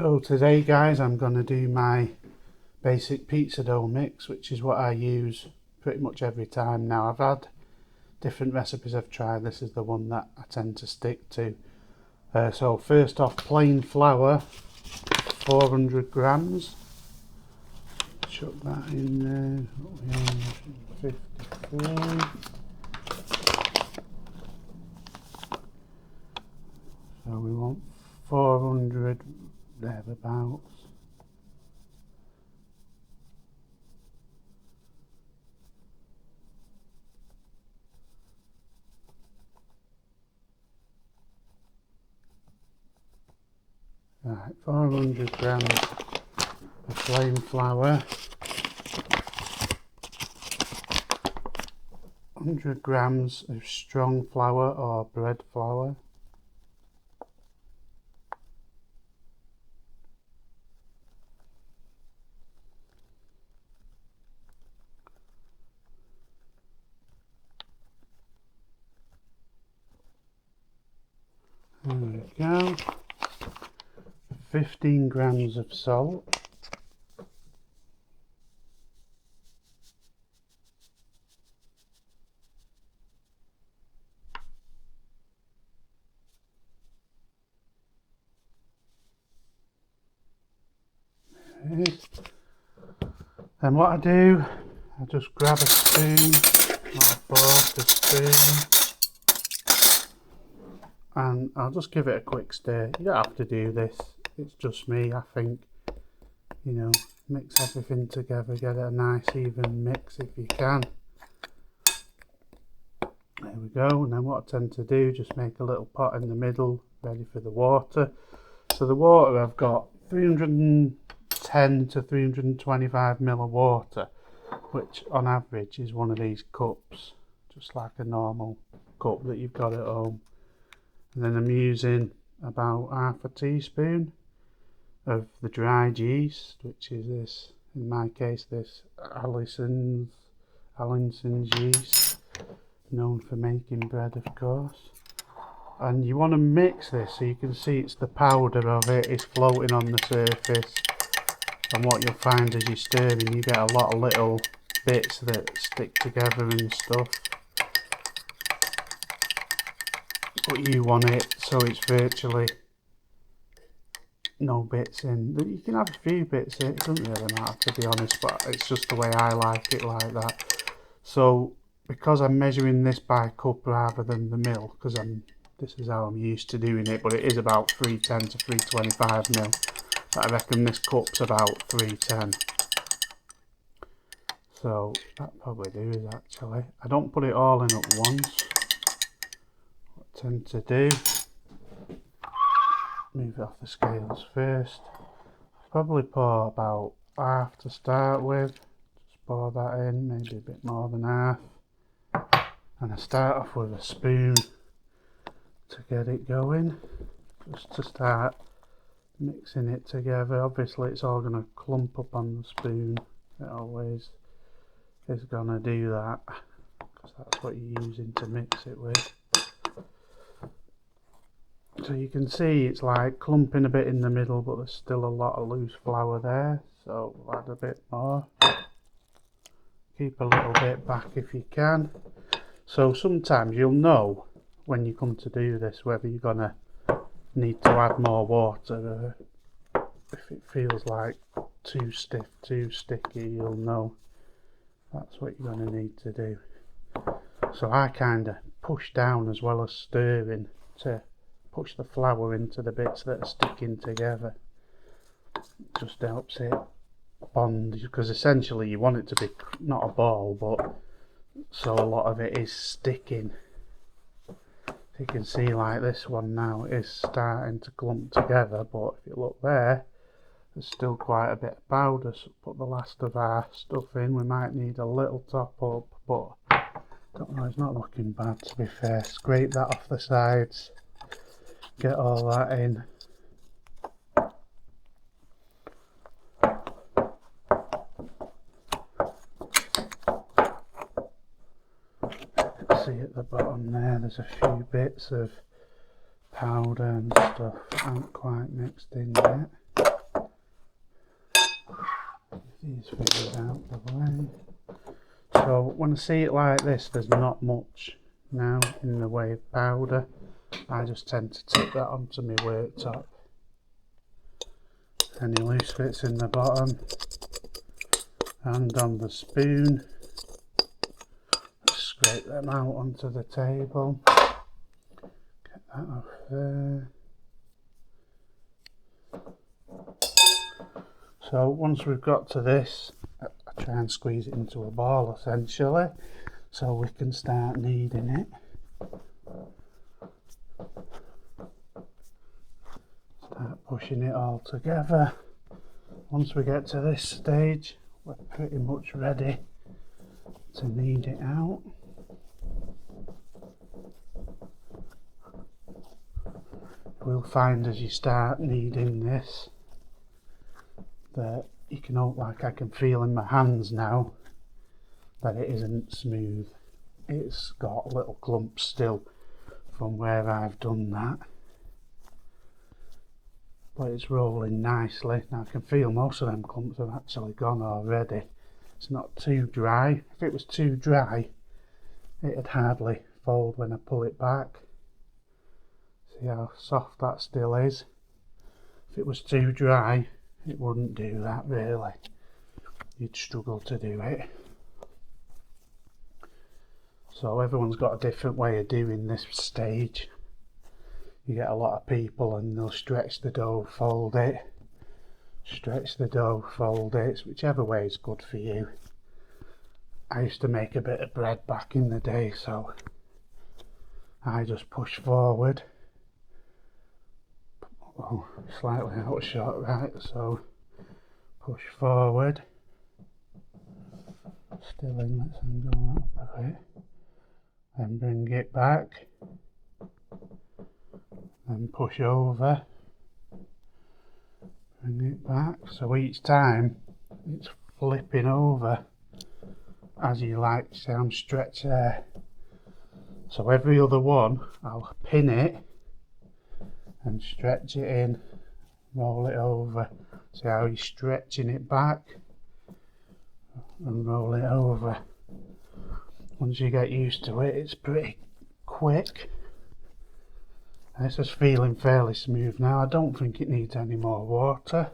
So today guys, I'm going to do my basic pizza dough mix, which is what I use pretty much every time now. I've had different recipes I've tried, this is the one that I tend to stick to. So first off, plain flour, 400 grams. Chuck that in there, 154. So we want 400 thereabouts. Right, 400 grams of plain flour, 100 grams of strong flour or bread flour, there we go, 15 grams of salt, then what I do, I just grab a spoon, not a fork, a spoon, and I'll just give it a quick stir. You don't have to do this, it's just me. I think, you know, mix everything together, get a nice even mix if you can. There we go. And then what I tend to do, just make a little pot in the middle ready for the water. So the water, I've got 310 to 325 ml of water, which on average is one of these cups, just like a normal cup that you've got at home. And then I'm using about half a teaspoon of the dried yeast, which is this, in my case, this Allison's yeast, known for making bread, of course. And you want to mix this so you can see it's the powder of it is floating on the surface. And what you'll find as you're stirring, you get a lot of little bits that stick together and stuff. But you want it so it's virtually no bits in. You can have a few bits in, it doesn't really matter to be honest, but it's just the way I like it like that. So because I'm measuring this by cup rather than the mil, because this is how I'm used to doing it, but it is about 310 to 325 mil. But I reckon this cup's about 310. So that probably do it actually. I don't put it all in at once. What I tend to do, move it off the scales first. Probably pour about half to start with. Just pour that in, maybe a bit more than half. And I start off with a spoon to get it going, just to start mixing it together. Obviously it's all going to clump up on the spoon, it always is going to do that, because that's what you're using to mix it with. So you can see it's like clumping a bit in the middle, but there's still a lot of loose flour there, so we'll add a bit more. Keep a little bit back if you can. So sometimes you'll know when you come to do this whether you're gonna need to add more water, or if it feels like too stiff, too sticky, you'll know that's what you're gonna need to do. So I kind of push down as well as stirring to push the flour into the bits that are sticking together. It just helps it bond, because essentially you want it to be not a ball, but so a lot of it is sticking. You can see like this one now is starting to clump together, but if you look there, there's still quite a bit of powder. So put the last of our stuff in. We might need a little top up, but don't know, it's not looking bad to be fair. Scrape that off the sides, get all that in. See at the bottom there, there's a few bits of powder and stuff aren't quite mixed in yet. these things out of the way. So when I see it like this, there's not much now in the way of powder. I just tend to tip that onto my worktop. Any loose bits in the bottom and on the spoon, scrape them out onto the table. Get that off there. So once we've got to this, I try and squeeze it into a ball essentially, so we can start kneading it. Start pushing it all together. Once we get to this stage, we're pretty much ready to knead it out. You'll find as you start kneading this that you can, like I can feel in my hands now, that it isn't smooth. It's got little clumps still from where I've done that, but it's rolling nicely. Now I can feel most of them clumps have actually gone already. It's not too dry. If it was too dry, it'd hardly fold when I pull it back. See how soft that still is? If it was too dry, it wouldn't do that really. You'd struggle to do it. So everyone's got a different way of doing this stage. You get a lot of people and they'll stretch the dough, fold it, stretch the dough, fold it. It's whichever way is good for you. I used to make a bit of bread back in the day, so I just push forward. Oh, slightly out of shot, right, so push forward, still in, let's angle that a bit, then bring it back, then push over, bring it back, so each time it's flipping over as you like. See I'm stretched there, so every other one I'll pin it and stretch it in, roll it over. See how you're stretching it back and roll it over. Once you get used to it, it's pretty quick. And it's just feeling fairly smooth now. I don't think it needs any more water.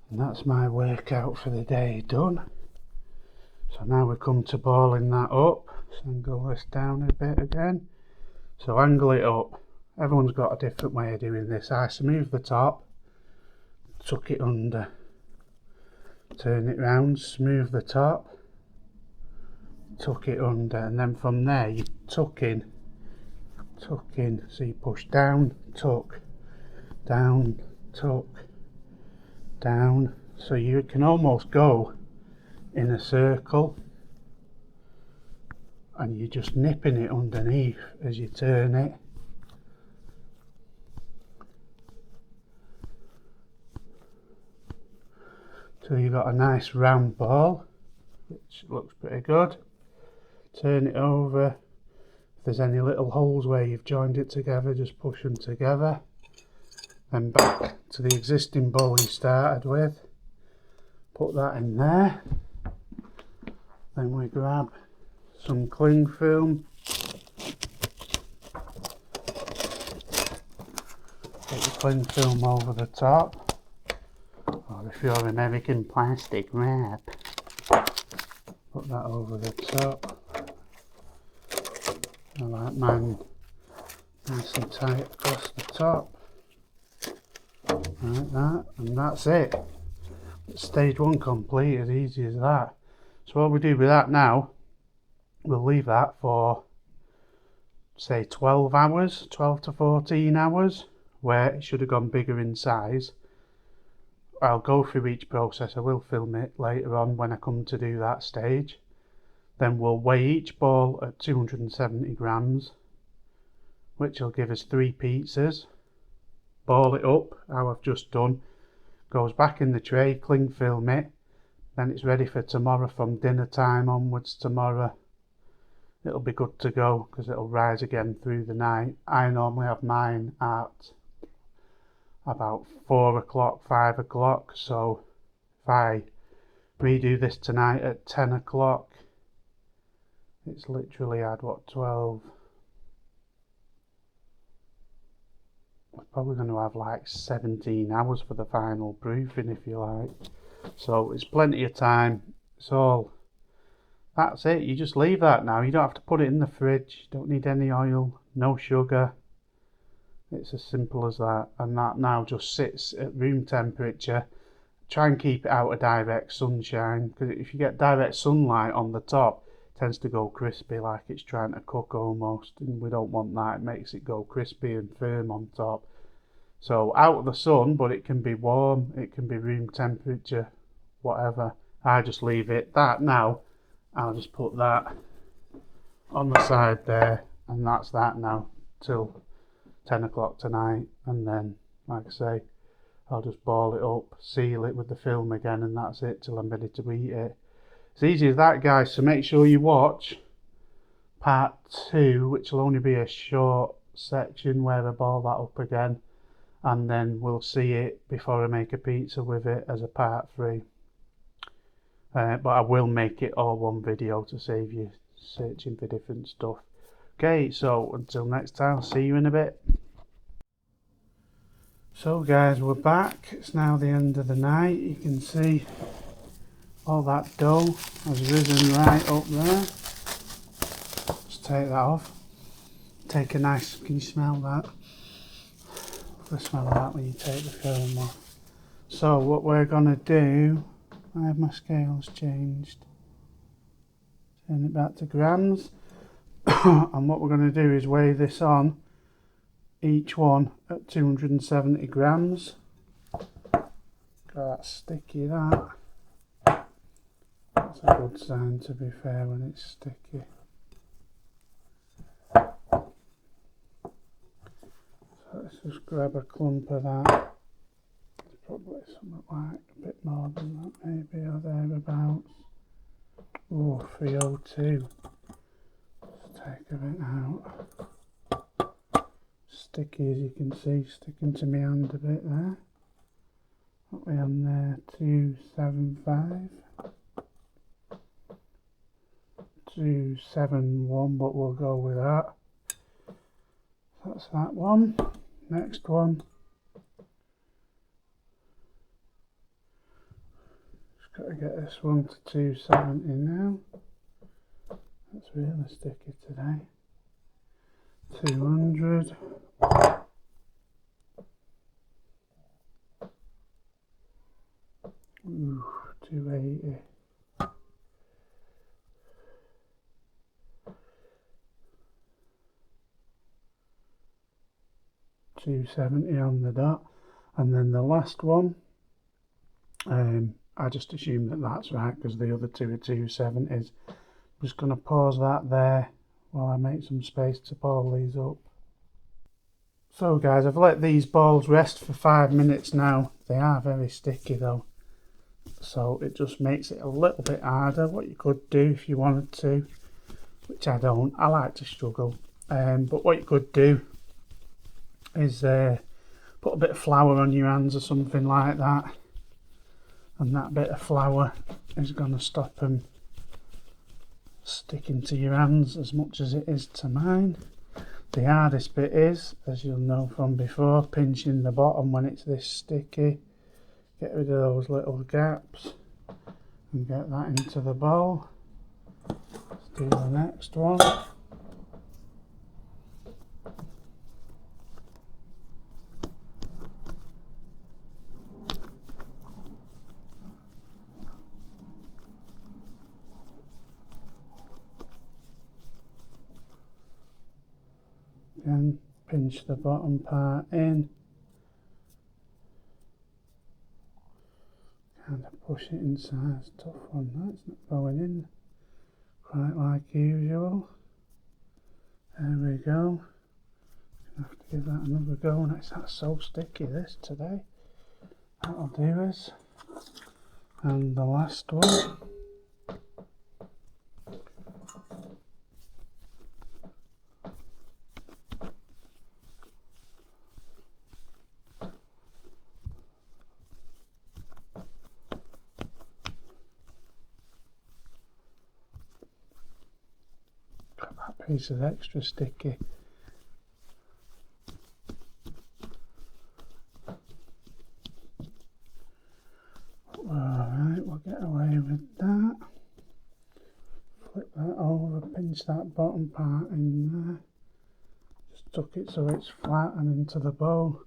And that's my workout for the day done. So now we come to balling that up. Let's angle this down a bit again. So angle it up. Everyone's got a different way of doing this. I smooth the top, tuck it under, turn it round, smooth the top, tuck it under, and then from there you tuck in. So you push down, tuck, down, tuck, down. So you can almost go in a circle, and you're just nipping it underneath as you turn it. So you've got a nice round ball, which looks pretty good. Turn it over. If there's any little holes where you've joined it together, just push them together. Then back to the existing bowl you started with. Put that in there. Then we grab some cling film. Put the cling film over the top. Or if you're American, plastic wrap. Put that over the top. I like mine nice and tight across the top. Like that, and that's it. Stage one complete, as easy as that. So what we do with that now, we'll leave that for say 12 hours, 12 to 14 hours, where it should have gone bigger in size. I'll go through each process. I will film it later on when I come to do that stage. Then we'll weigh each ball at 270 grams, which will give us 3 pizzas. Ball it up, how I've just done, goes back in the tray, cling film it, then it's ready for tomorrow. From dinner time onwards tomorrow, it'll be good to go, because it'll rise again through the night. I normally have mine at about 4 o'clock, 5 o'clock. So if I redo this tonight at 10 o'clock, it's literally had what, 12. We're probably going to have like 17 hours for the final proofing, if you like. So it's plenty of time. It's all, that's it. You just leave that now. You don't have to put it in the fridge. You don't need any oil, no sugar. It's as simple as that. And that now just sits at room temperature. Try and keep it out of direct sunshine, because if you get direct sunlight on the top, it tends to go crispy, like it's trying to cook almost, and we don't want that. It makes it go crispy and firm on top. So out of the sun, but it can be warm, it can be room temperature, whatever. I just leave it that now. I'll just put that on the side there, and that's that now till 10 o'clock tonight. And then, like I say, I'll just ball it up, seal it with the film again, and that's it till I'm ready to eat it. It's easy as that, guys, so make sure you watch part 2, which will only be a short section where I ball that up again, and then we'll see it before I make a pizza with it as a part 3. But I will make it all one video to save you searching for different stuff. Okay, so until next time, I'll see you in a bit. So guys, we're back. It's now the end of the night. You can see all that dough has risen right up there. Just take that off. Take a nice, can you smell that? The smell of that when you take the film off. So what we're gonna do, I have my scales changed. Turn it back to grams. And what we're gonna do is weigh this on, each one at 270 grams. Got that sticky, that. That's a good sign, to be fair, when it's sticky. So let's just grab a clump of that. It's probably something like a bit more than that, maybe, or thereabouts. Oh, 302. Let's take a bit out. Sticky, as you can see, sticking to my hand a bit there. What are we on there? 275. 271, but we'll go with that. That's that one. Next one. Just got to get this one to 270 now. That's really sticky today. 200. Ooh, 280. 270 on the dot. And then the last one, I just assume that that's right because the other two are 270s. I'm just going to pause that there while I make some space to ball these up. So guys, I've let these balls rest for 5 minutes now. They are very sticky though, so it just makes it a little bit harder. What you could do if you wanted to, which I don't, I like to struggle, but what you could do is put a bit of flour on your hands or something like that, and that bit of flour is going to stop them sticking to your hands as much as it is to mine. The hardest bit is, as you'll know from before, pinching the bottom when it's this sticky. Get rid of those little gaps and get that into the bowl. Let's do the next one. Again, pinch the bottom part in. Kind of push it inside. It's a tough one, that's not going in quite like usual. There we go. Have to give that another go, and that's so sticky this today. That'll do us. And the last one. piece is extra sticky. Alright, we'll get away with that. Flip that over, pinch that bottom part in there. Just tuck it so it's flat and into the bowl.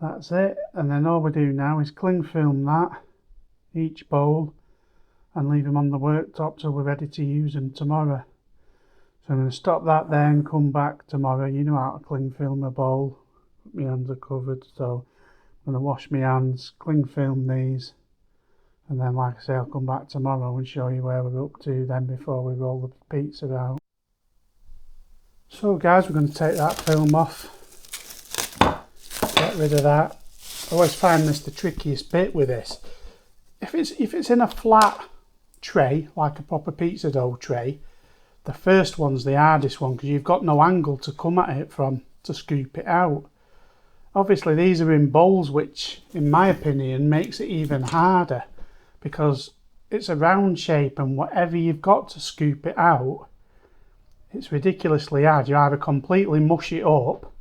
That's it. And then all we do now is cling film that, each bowl, and leave them on the worktop till we're ready to use them tomorrow. So I'm going to stop that there and come back tomorrow. You know how to cling film a bowl. My hands are covered, so I'm going to wash my hands, cling film these, and then like I say, I'll come back tomorrow and show you where we're up to then before we roll the pizza out. So guys, we're going to take that film off, get rid of that. I always find this the trickiest bit with this. If it's in a flat tray, like a proper pizza dough tray, the first one's the hardest one because you've got no angle to come at it from to scoop it out. Obviously these are in bowls, which in my opinion makes it even harder because it's a round shape and whatever you've got to scoop it out, it's ridiculously hard. You either completely mush it up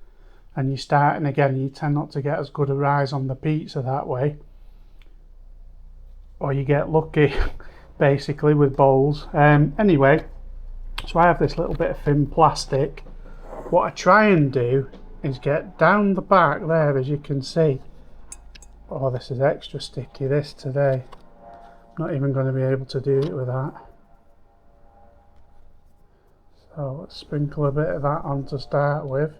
and you're starting again, you tend not to get as good a rise on the pizza that way, or you get lucky basically with bowls. Anyway, so I have this little bit of thin plastic. What I try and do is get down the back there, as you can see. Oh, this is extra sticky this today. Not even going to be able to do it with that. So let's sprinkle a bit of that on to start with.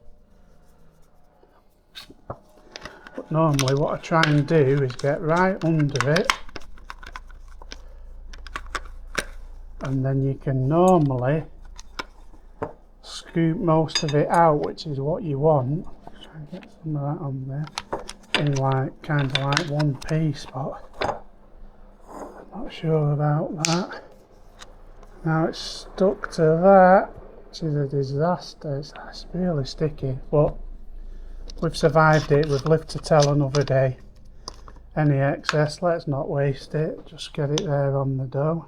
But normally what I try and do is get right under it, and then you can normally scoop most of it out, which is what you want. Try and get some of that on there in like kind of like one piece, but I'm not sure about that. Now it's stuck to that, which is a disaster. It's really sticky, but we've survived it. We've lived to tell another day. Any excess, let's not waste it, just get it there on the dough.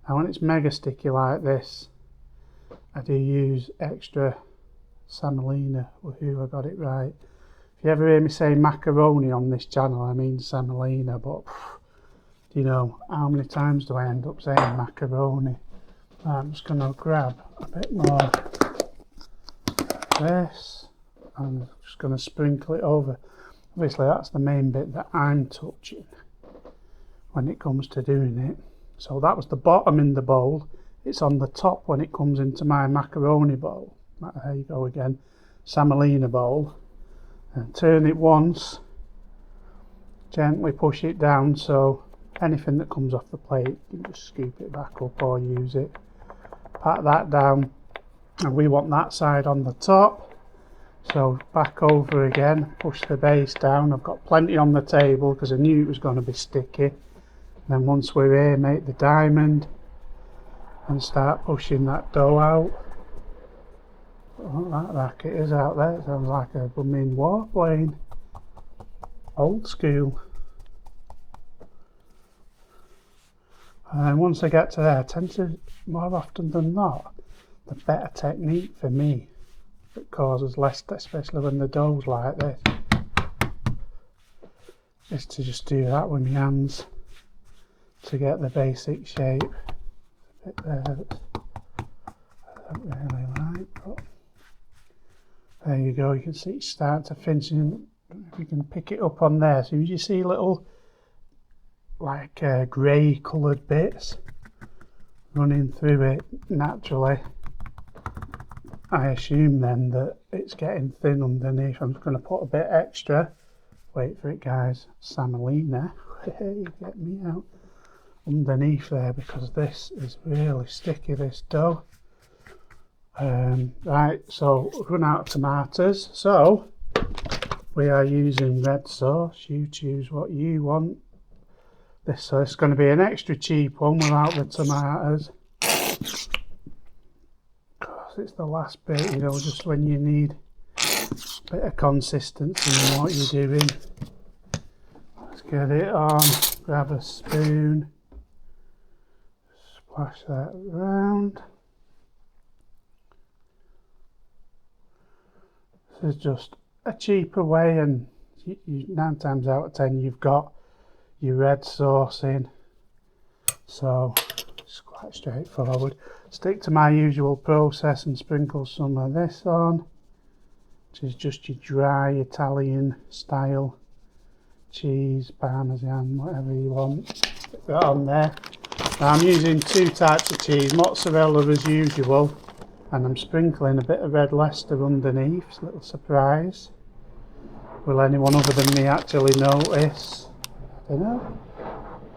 Now when it's mega sticky like this, I do use extra semolina. Woohoo, I got it right. If you ever hear me say macaroni on this channel, I mean semolina, but do you know how many times do I end up saying macaroni? I'm just going to grab a bit more of this and I'm just going to sprinkle it over. Obviously that's the main bit that I'm touching when it comes to doing it. So that was the bottom in the bowl. It's on the top when it comes into my macaroni bowl. There you go again, semolina bowl. And turn it once, gently push it down so anything that comes off the plate, you can just scoop it back up or use it. Pat that down, and we want that side on the top. So back over again, push the base down. I've got plenty on the table because I knew it was going to be sticky. And then once we're here, make the diamond and start pushing that dough out. Oh, that racket is out there. It sounds like a blooming warplane. Old school. And then once I get to there, I tend to, more often than not, the better technique for me that causes less, especially when the dough's like this, is to just do that with my hands to get the basic shape. A bit there that I don't really like, but there you go. You can see it's starting to finish. If you can pick it up on there, so you see little like grey coloured bits running through it naturally. I assume then that it's getting thin underneath. I'm just going to put a bit extra, wait for it guys, semolina, hey, get me out, underneath there because this is really sticky, this dough. Right, so we've run out of tomatoes, so we are using red sauce. You choose what you want. This so it's going to be an extra cheap one without the tomatoes. Because it's the last bit, you know, just when you need a bit of consistency in what you're doing. Let's get it on. Grab a spoon. Splash that around. This is just a cheaper way, and 9 times out of 10 you've got your red sauce in, so it's quite straightforward. Stick to my usual process and sprinkle some of this on, which is just your dry Italian style cheese, parmesan, whatever you want. Stick that on there. Now I'm using 2 types of cheese, mozzarella as usual, and I'm sprinkling a bit of red Leicester underneath. It's a little surprise. Will anyone other than me actually notice? I don't know.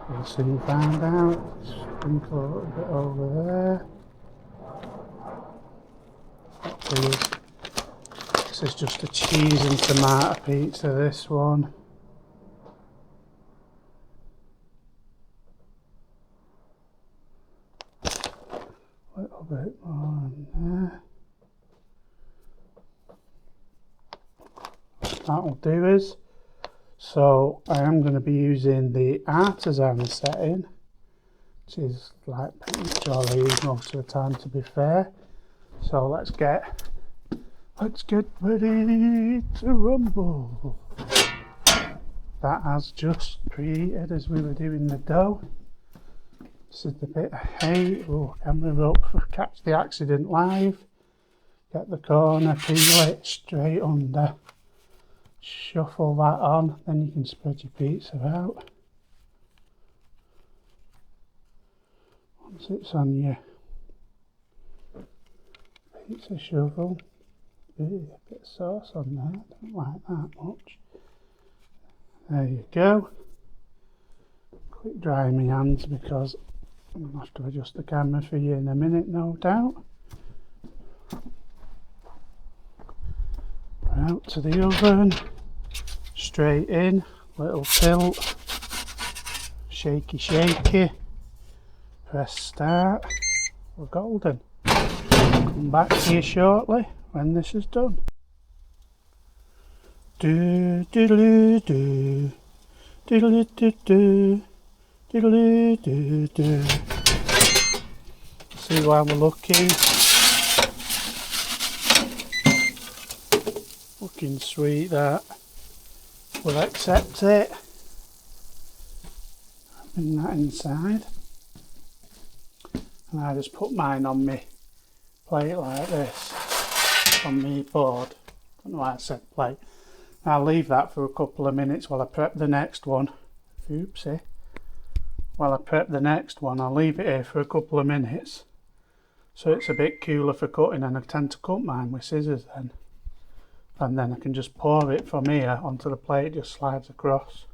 We'll soon find out. Sprinkle a little bit over there. This is just a cheese and tomato pizza, this one. A little bit more in there. That'll do us. So I am going to be using the artisan setting, which is like pretty much all I use most of the time, to be fair. So let's get ready to rumble. That has just preheated as we were doing the dough. This is the bit I hate. Oh, camera up for catch the accident live. Get the corner, peel it straight under. Shuffle that on, then you can spread your pizza out. Once it's on your pizza shovel, a bit of sauce on there, don't like that much. There you go. Quick dry my hands because I'm going to have to adjust the camera for you in a minute, no doubt. Out to the oven, straight in, little tilt, shaky, press start. We're golden. Come back to you shortly when this is done. Do diddly do, diddly do do, diddly do do. See while we're looking. Looking sweet, that. We'll accept it. Bring that inside. And I just put mine on my plate like this, on my board. Don't know why I said plate. I'll leave that for a couple of minutes while I prep the next one. Oopsie. While I prep the next one, I'll leave it here for a couple of minutes so it's a bit cooler for cutting, and I tend to cut mine with scissors then. And then I can just pour it from here onto the plate, it just slides across.